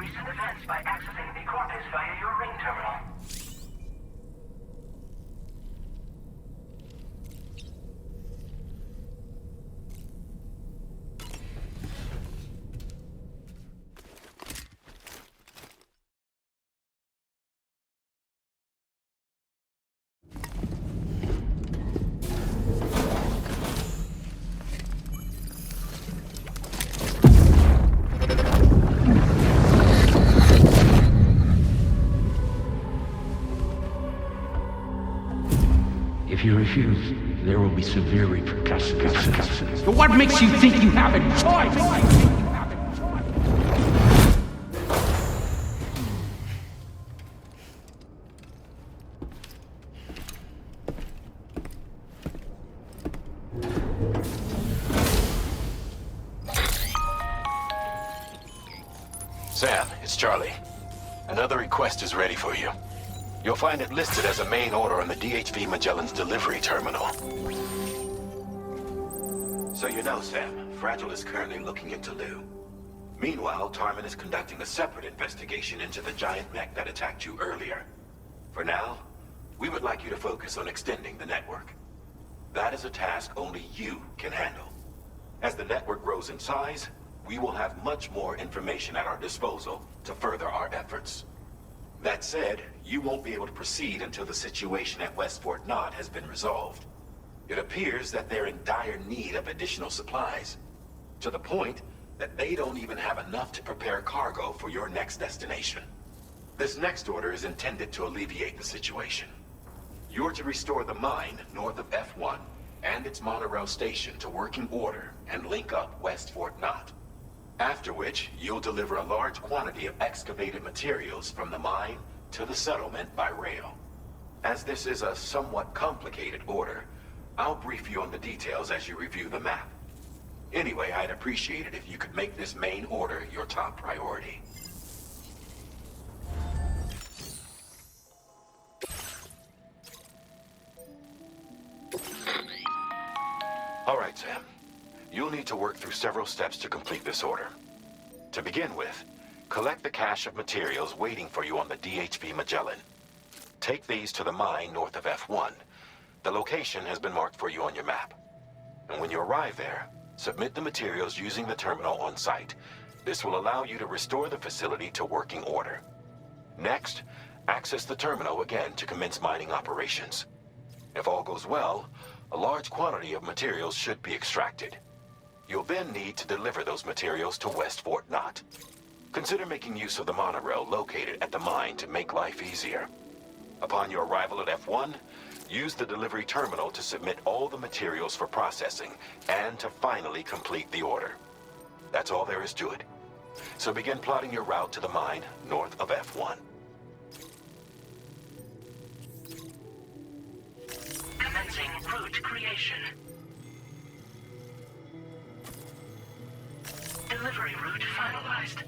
recent events by accessing the corpus via your ring terminal. If you refuse, there will be severe repercussions. But what makes you think you have a choice? Sam, it's Charlie. Another request is ready for you. You'll find it listed as a main order on the DHV Magellan's delivery terminal. So you know, Sam, Fragile is currently looking into Lou. Meanwhile, Tarman is conducting a separate investigation into the giant mech that attacked you earlier. For now, we would like you to focus on extending the network. That is a task only you can handle. As the network grows in size, we will have much more information at our disposal to further our efforts. That said, you won't be able to proceed until the situation at West Fort Knott has been resolved. It appears that they're in dire need of additional supplies, to the point that they don't even have enough to prepare cargo for your next destination. This next order is intended to alleviate the situation. You're to restore the mine north of F1 and its monorail station to working order and link up West Fort Knott. After which, you'll deliver a large quantity of excavated materials from the mine to the settlement by rail. As this is a somewhat complicated order, I'll brief you on the details as you review the map. Anyway, I'd appreciate it if you could make this main order your top priority. All right, Sam. You'll need to work through several steps to complete this order. To begin with, collect the cache of materials waiting for you on the DHV Magellan. Take these to the mine north of F1. The location has been marked for you on your map. And when you arrive there, submit the materials using the terminal on site. This will allow you to restore the facility to working order. Next, access the terminal again to commence mining operations. If all goes well, a large quantity of materials should be extracted. You'll then need to deliver those materials to West Fort Knott. Consider making use of the monorail located at the mine to make life easier. Upon your arrival at F1, use the delivery terminal to submit all the materials for processing and to finally complete the order. That's all there is to it. So begin plotting your route to the mine north of F1. Commencing route creation. Delivery route finalized.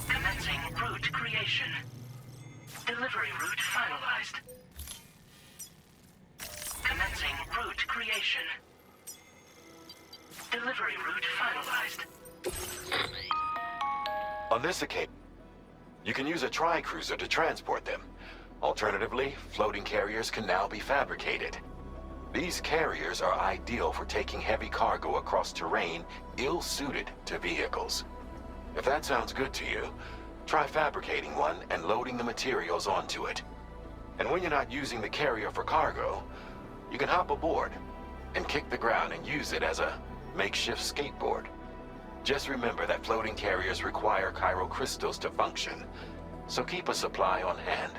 Commencing route creation. Delivery route finalized. Commencing route creation. Delivery route finalized. On this occasion, you can use a tri-cruiser to transport them. Alternatively, floating carriers can now be fabricated. These carriers are ideal for taking heavy cargo across terrain ill-suited to vehicles. If that sounds good to you, try fabricating one and loading the materials onto it. And when you're not using the carrier for cargo, you can hop aboard and kick the ground and use it as a makeshift skateboard. Just remember that floating carriers require chiral crystals to function, so keep a supply on hand.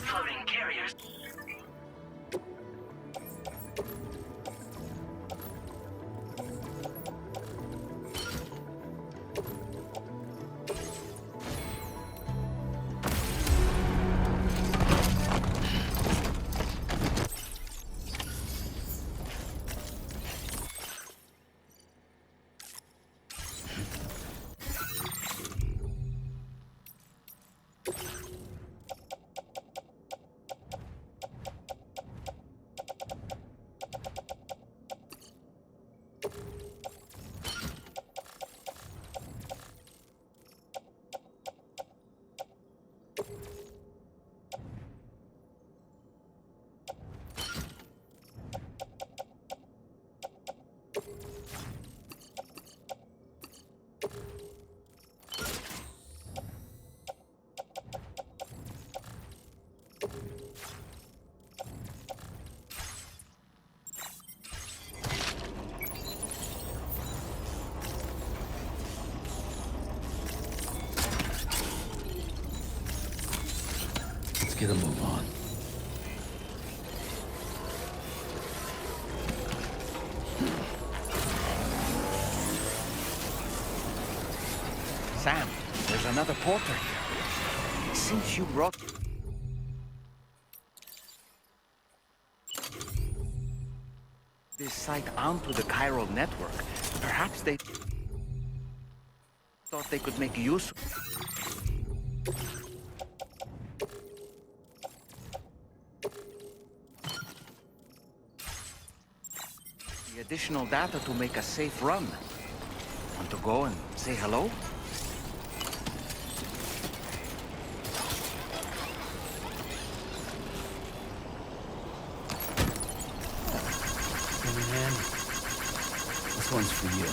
Floating carriers. Let's get a move on. Sam, there's another porter here. Since you brought... this site onto the chiral network, perhaps they thought they could make use... the additional data to make a safe run. Want to go and say hello? Hey, man. This one's for you.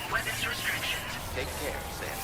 Weapons restrictions. Take care, Sam.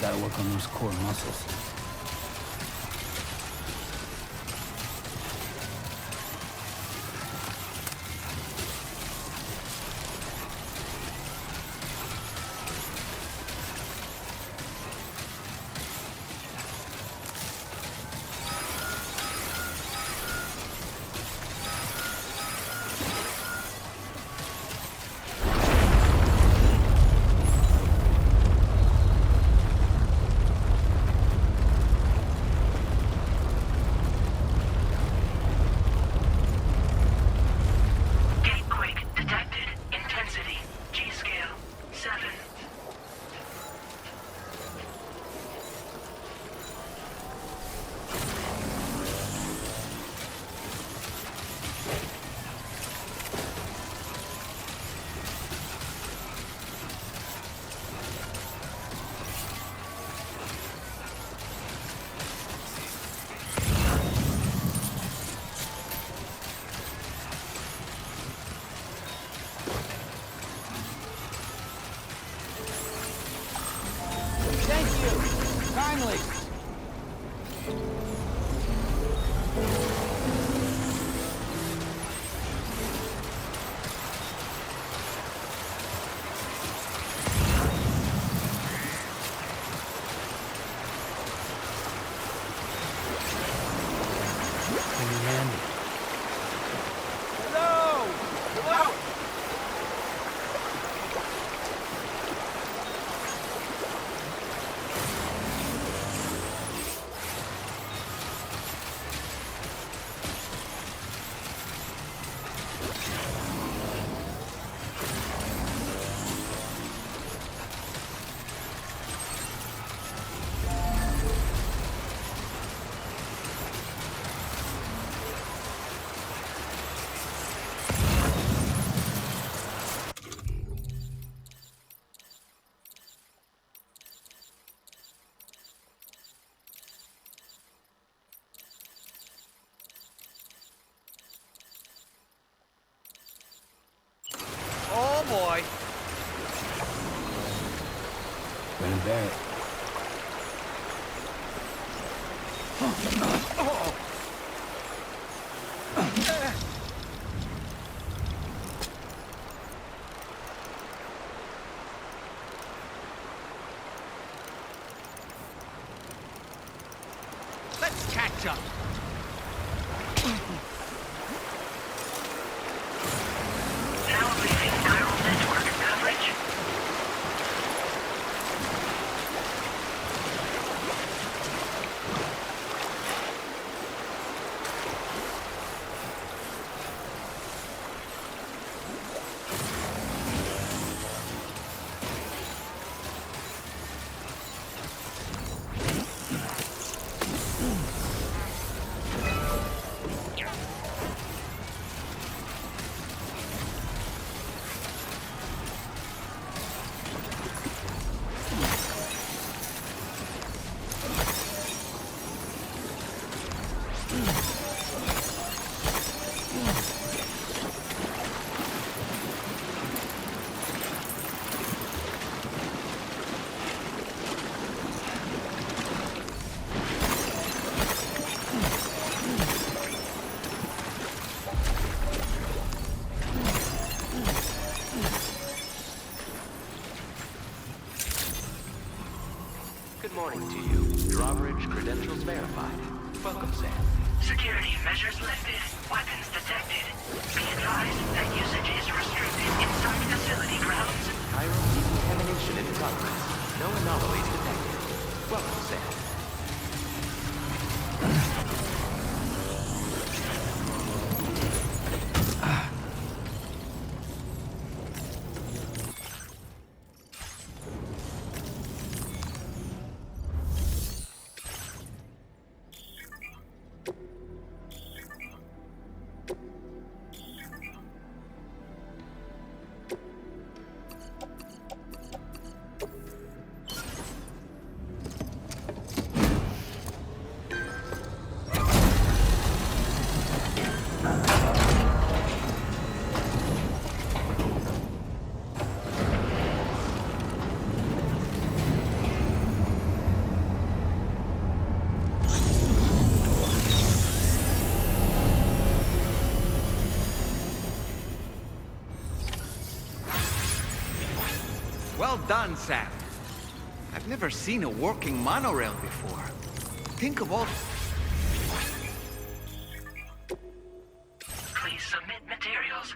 Gotta work on those core muscles. boy. Running back. Let's catch up. Now leaving neural network coverage. Good morning to you. Drawbridge credentials verified. Welcome, Sam. Security measures lifted. Weapons detected. Be advised that usage is restricted inside facility grounds. Chiral decontamination in progress. No anomalies detected. Welcome, Sam. Well done, Sam. I've never seen a working monorail before. Think of all... Please submit materials.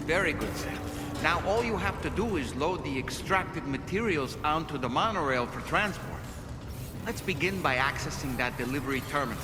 Very good, Sam. Now all you have to do is load the extracted materials onto the monorail for transport. Let's begin by accessing that delivery terminal.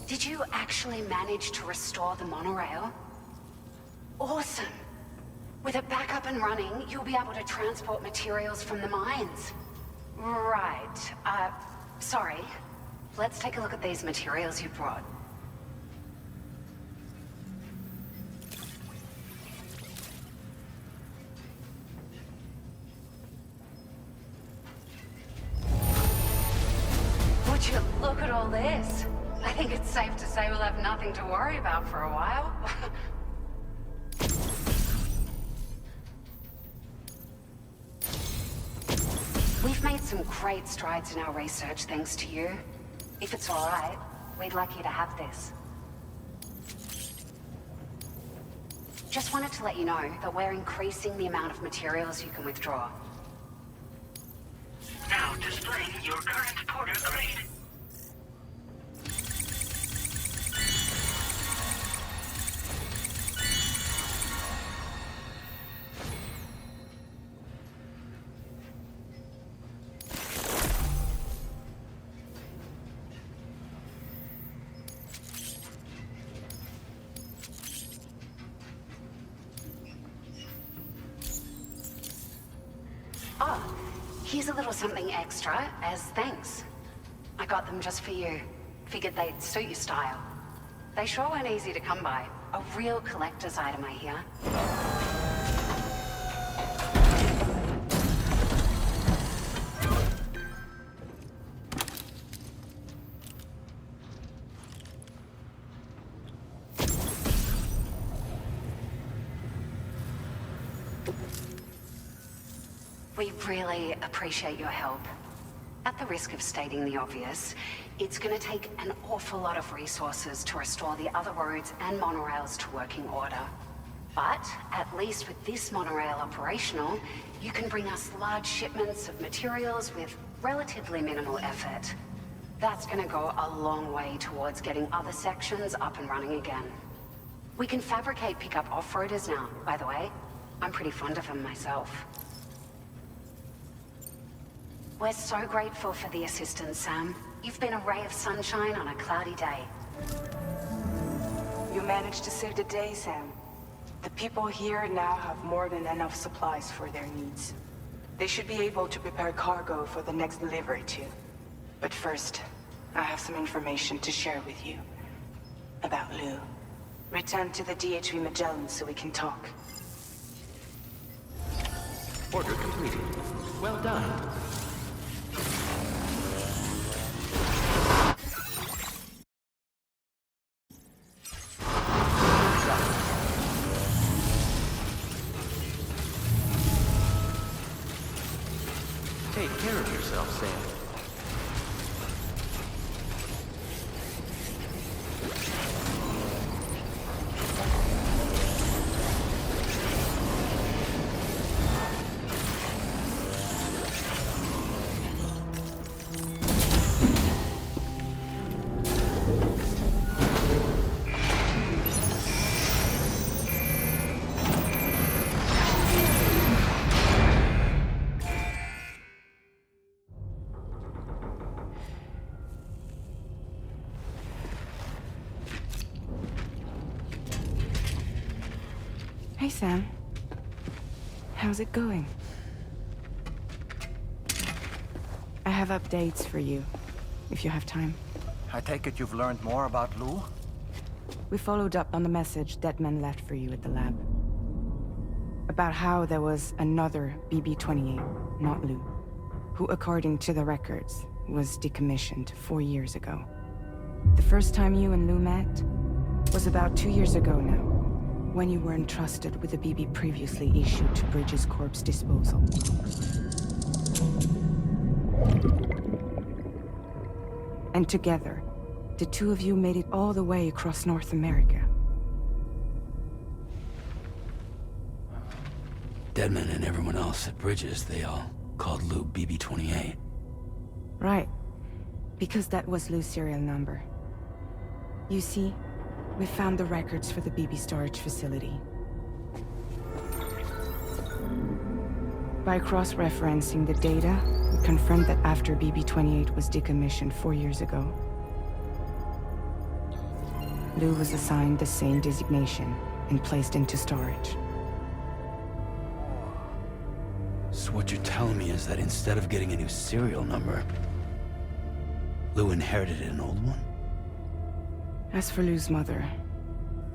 Did you actually manage to restore the monorail? Awesome! With it back up and running, you'll be able to transport materials from the mines. Right. Sorry. Let's take a look at these materials you brought. Would you look at all this? I think it's safe to say we'll have nothing to worry about for a while. We've made some great strides in our research thanks to you. If it's all right, we'd like you to have this. Just wanted to let you know that we're increasing the amount of materials you can withdraw. Now displaying your current porter grade. Oh, here's a little something extra as thanks. I got them just for you. Figured they'd suit your style. They sure weren't easy to come by. A real collector's item, I hear. We really appreciate your help. At the risk of stating the obvious, it's gonna take an awful lot of resources to restore the other roads and monorails to working order. But, at least with this monorail operational, you can bring us large shipments of materials with relatively minimal effort. That's gonna go a long way towards getting other sections up and running again. We can fabricate pickup off-roaders now, by the way. I'm pretty fond of them myself. We're so grateful for the assistance, Sam. You've been a ray of sunshine on a cloudy day. You managed to save the day, Sam. The people here now have more than enough supplies for their needs. They should be able to prepare cargo for the next delivery too. But first, I have some information to share with you. About Lou. Return to the DHV Magellan so we can talk. Order completed. Well done. Take care of yourself, Sam. Hey, Sam. How's it going? I have updates for you, if you have time. I take it you've learned more about Lou? We followed up on the message Deadman left for you at the lab. About how there was another BB-28, not Lou, who, according to the records, was decommissioned 4 years ago. The first time you and Lou met was about 2 years ago now, when you were entrusted with the BB previously issued to Bridges Corp's disposal. And together, the two of you made it all the way across North America. Deadman and everyone else at Bridges, they all called Lou BB-28. Right. Because that was Lou's serial number. You see, we found the records for the BB storage facility. By cross-referencing the data, we confirmed that after BB-28 was decommissioned 4 years ago, Lou was assigned the same designation and placed into storage. So what you're telling me is that instead of getting a new serial number, Lou inherited an old one? As for Lou's mother,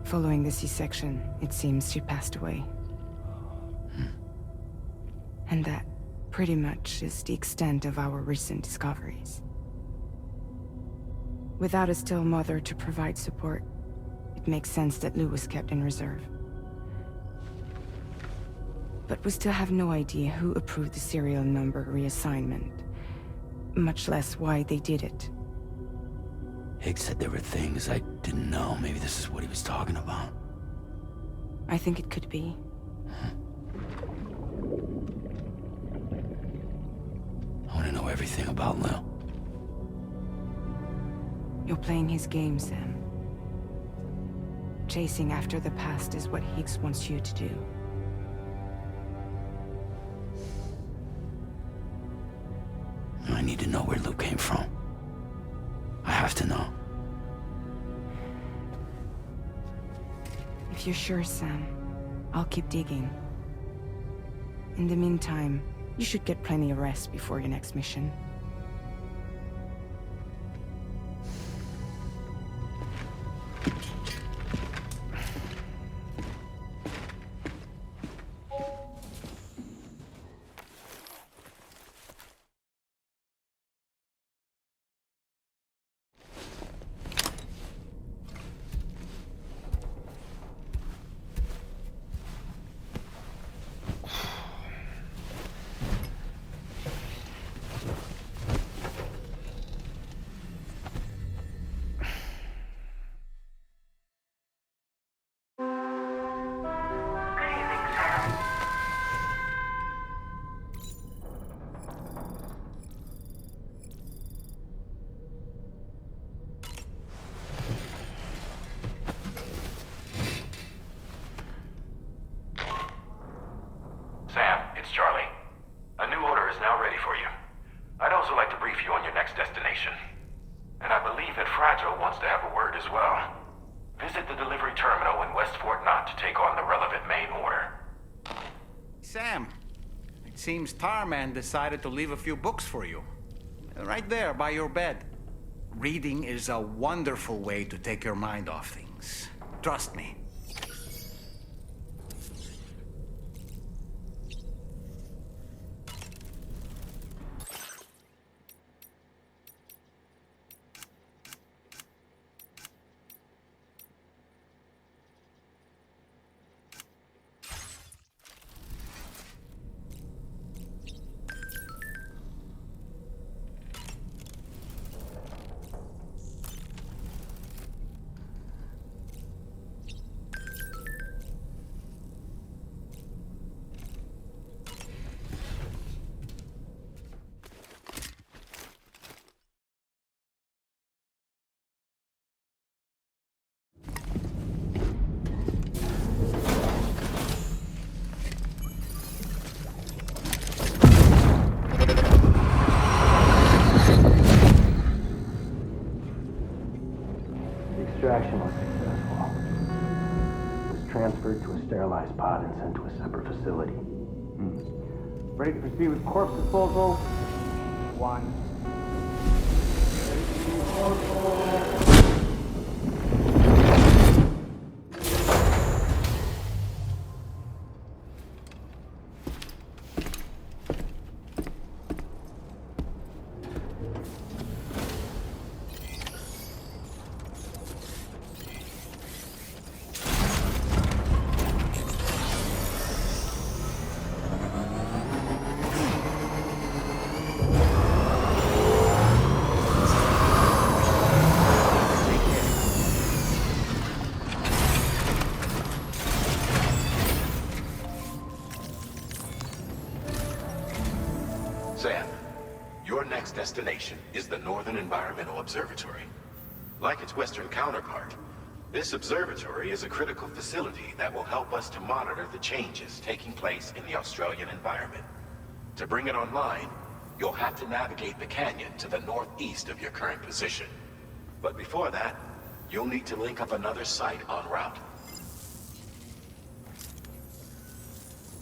following the C-section, it seems she passed away. And that, pretty much, is the extent of our recent discoveries. Without a still mother to provide support, it makes sense that Lou was kept in reserve. But we still have no idea who approved the serial number reassignment, much less why they did it. Higgs said there were things I didn't know. Maybe this is what he was talking about. I think it could be. I want to know everything about Lou. You're playing his game, Sam. Chasing after the past is what Higgs wants you to do. I need to know where Lou came from. I have to know. If you're sure, Sam, I'll keep digging. In the meantime, you should get plenty of rest before your next mission. Sam, it's Charlie. A new order is now ready for you. I'd also like to brief you on your next destination. And I believe that Fragile wants to have a word as well. Visit the delivery terminal in West Fort Knott to take on the relevant main order. Sam, it seems Tarman decided to leave a few books for you. Right there by your bed. Reading is a wonderful way to take your mind off things. Trust me. Extraction was successful. It was transferred to a sterilized pod and sent to a separate facility. Ready to proceed with corpse disposal? 1. Sam, your next destination is the Northern Environmental Observatory. Like its Western counterpart, this observatory is a critical facility that will help us to monitor the changes taking place in the Australian environment. To bring it online, you'll have to navigate the canyon to the northeast of your current position. But before that, you'll need to link up another site en route.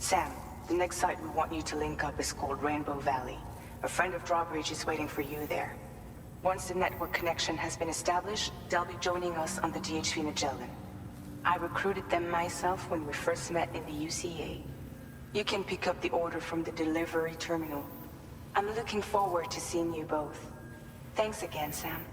Sam, the next site we want you to link up is called Rainbow Valley. A friend of Drawbridge is waiting for you there. Once the network connection has been established, they'll be joining us on the DHV Magellan. I recruited them myself when we first met in the UCA. You can pick up the order from the delivery terminal. I'm looking forward to seeing you both. Thanks again, Sam.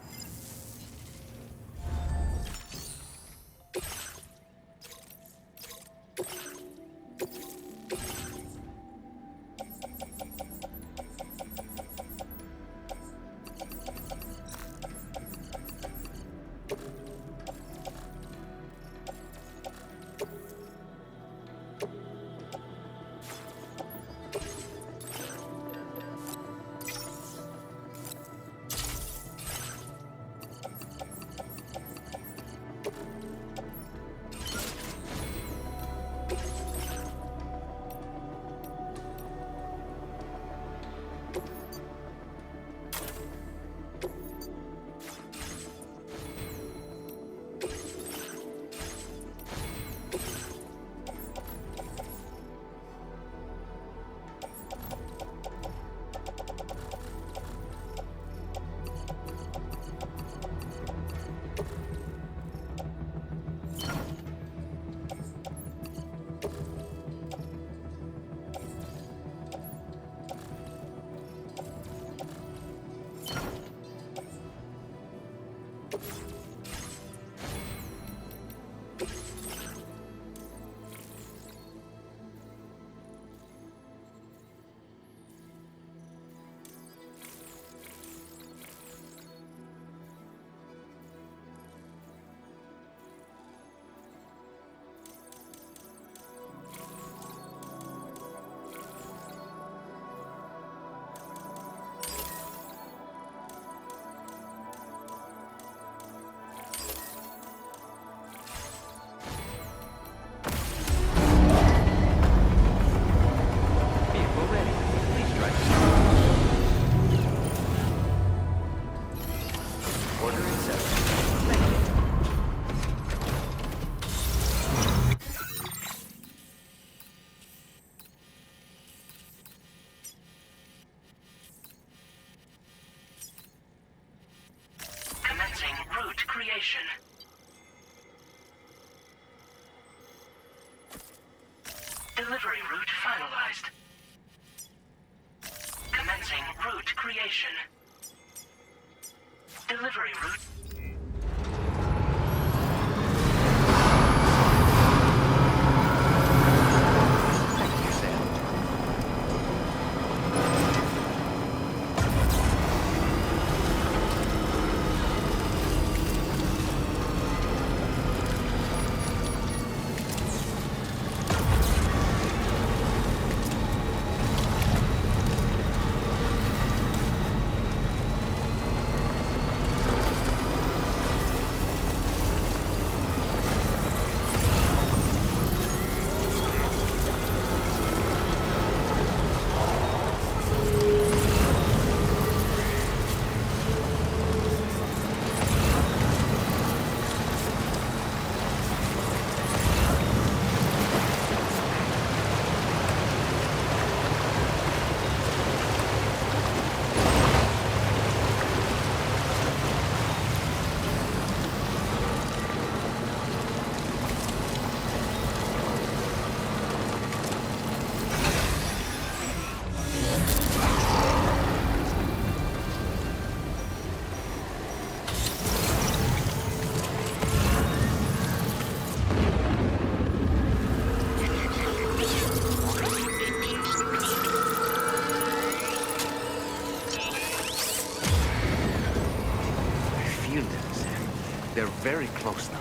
Vehicle ready. Please drive to Order accepted. Thank you. Commencing route creation. Delivery route finalized. Commencing route creation. Delivery route. Thank you, Sam. I feel them, Sam. They're very close now.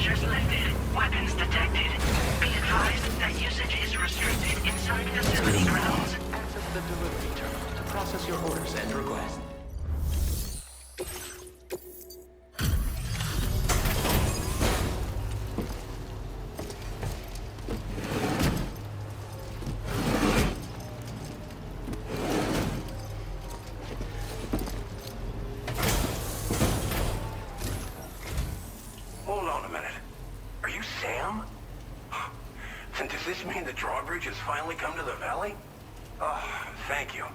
measures lifted. Weapons detected. Be advised that usage is restricted inside facility grounds. Access the delivery terminal to process your orders and requests. Hold on a minute. Are you Sam? And does this mean the drawbridge has finally come to the valley? Oh, thank you.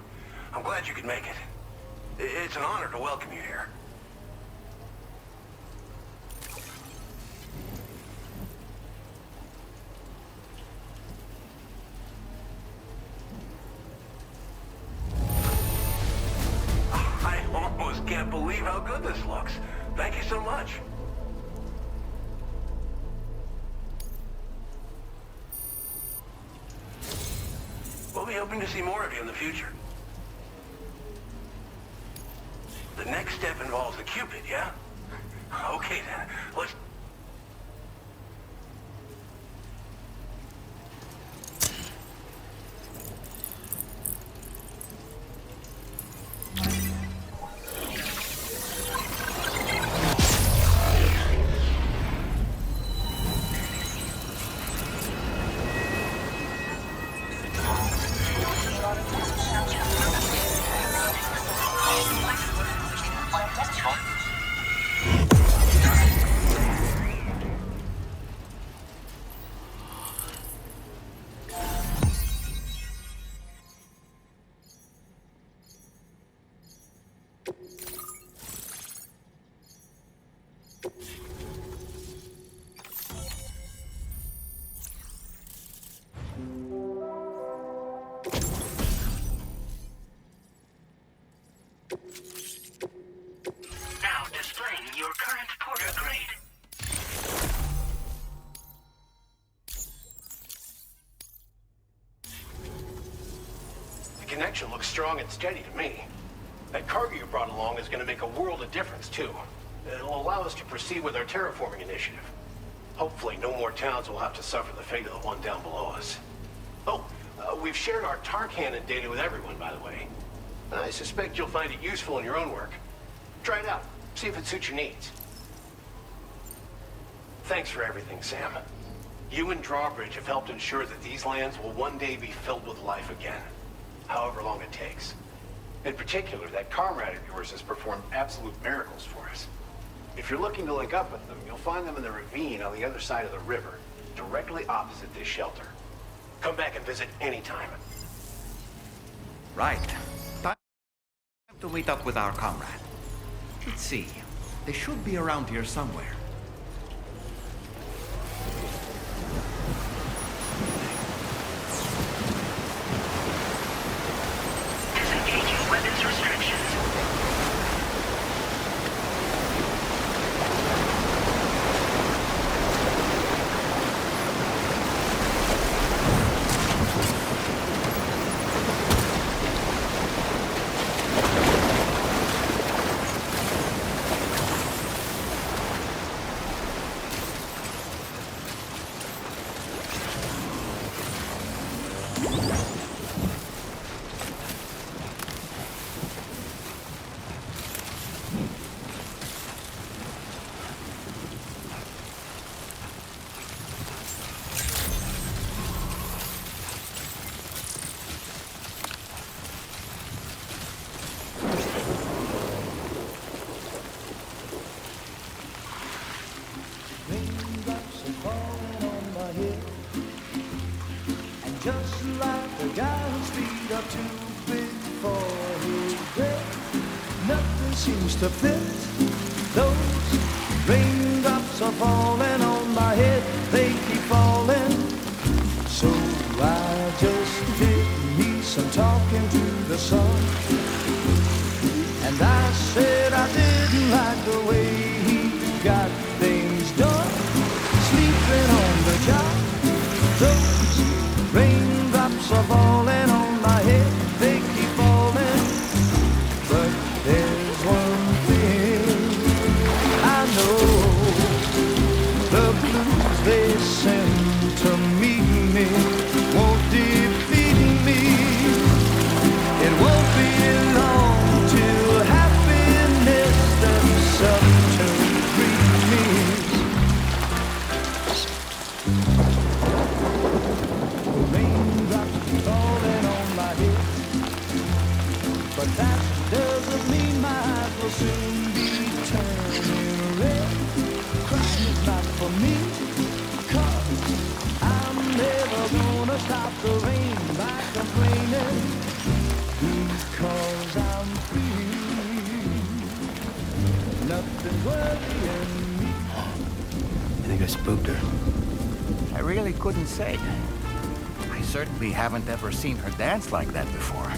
I'm glad you could make it. It's an honor to welcome you here. I almost can't believe how good this looks. Thank you so much. We'll be hoping to see more of you in the future. The next step involves the Cupid, yeah? Okay then, let's... Now displaying your current porter grade. The connection looks strong and steady to me. That cargo you brought along is going to make a world of difference, too. It'll allow us to proceed with our terraforming initiative. Hopefully, no more towns will have to suffer the fate of the one down below us. Oh, we've shared our tar cannon data with everyone, by the way. I suspect you'll find it useful in your own work. Try it out. See if it suits your needs. Thanks for everything, Sam. You and Drawbridge have helped ensure that these lands will one day be filled with life again, however long it takes. In particular, that comrade of yours has performed absolute miracles for us. If you're looking to link up with them, you'll find them in the ravine on the other side of the river, directly opposite this shelter. Come back and visit anytime. Right. Time to meet up with our comrade. Let's see. They should be around here somewhere. Disengaging weapons restrictions. Raindrops are falling on my head, and just like the guy whose feet are too big for his bed, nothing seems to fit. Those raindrops are falling on my head, they keep falling. So I just did me some talking to the sun, and I said I didn't like the way he got things done. Sleeping on the job, those raindrops are falling on my head, they keep falling. But there's one thing I know, The blues they send to meet me won't defeat me. It won't be long till happiness steps up to greet me. Raindrops falling on my head, but that doesn't mean my eyes will soon be turning red. Crying is not for me, 'cause I'm never gonna stop the rain by complaining, because I'm free. Nothing's worrying me. I think I spooked her. I really couldn't say. I certainly haven't ever seen her dance like that before.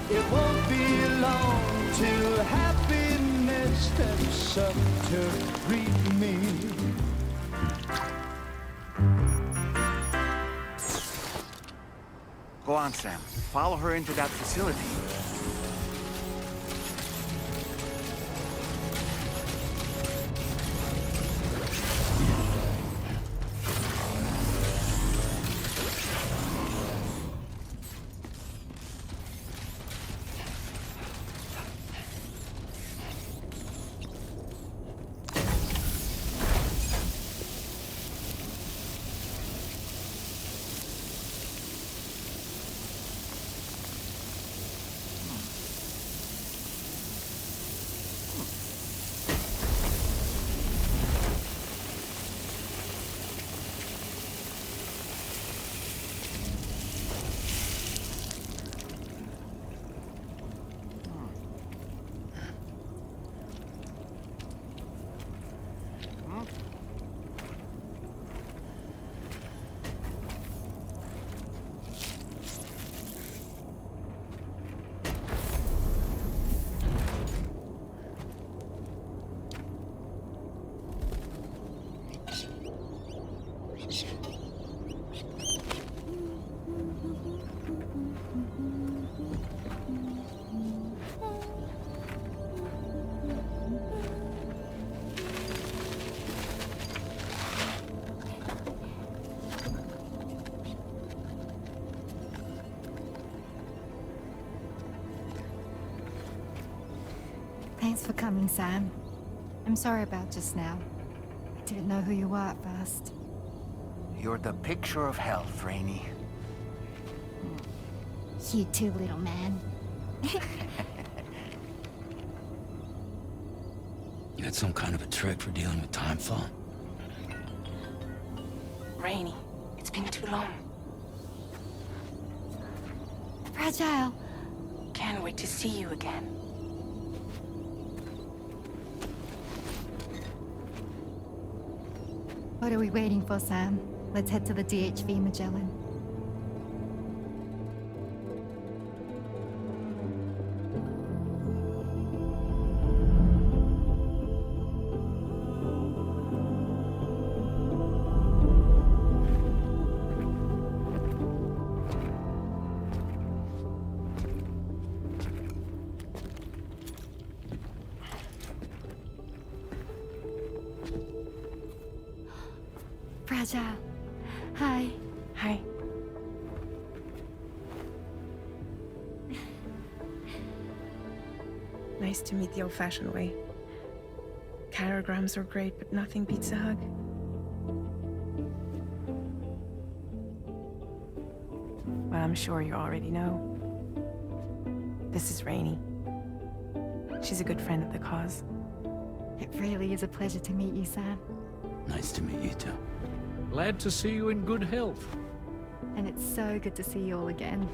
It won't be long till happiness steps up to greet me. Go on, Sam. Follow her into that facility. Thanks for coming, Sam. I'm sorry about just now. I didn't know who you were at first. You're the picture of health, Rainey. You too, little man. You had some kind of a trick for dealing with time fall? Rainey, it's been too long. Fragile. Can't wait to see you again. What are we waiting for, Sam? Let's head to the DHV Magellan. Fragile. Hi. Hi. Nice to meet the old-fashioned way. Carograms are great, but nothing beats a hug. Well, I'm sure you already know. This is Rainey. She's a good friend of the cause. It really is a pleasure to meet you, Sam. Nice to meet you too. Glad to see you in good health. And it's so good to see you all again.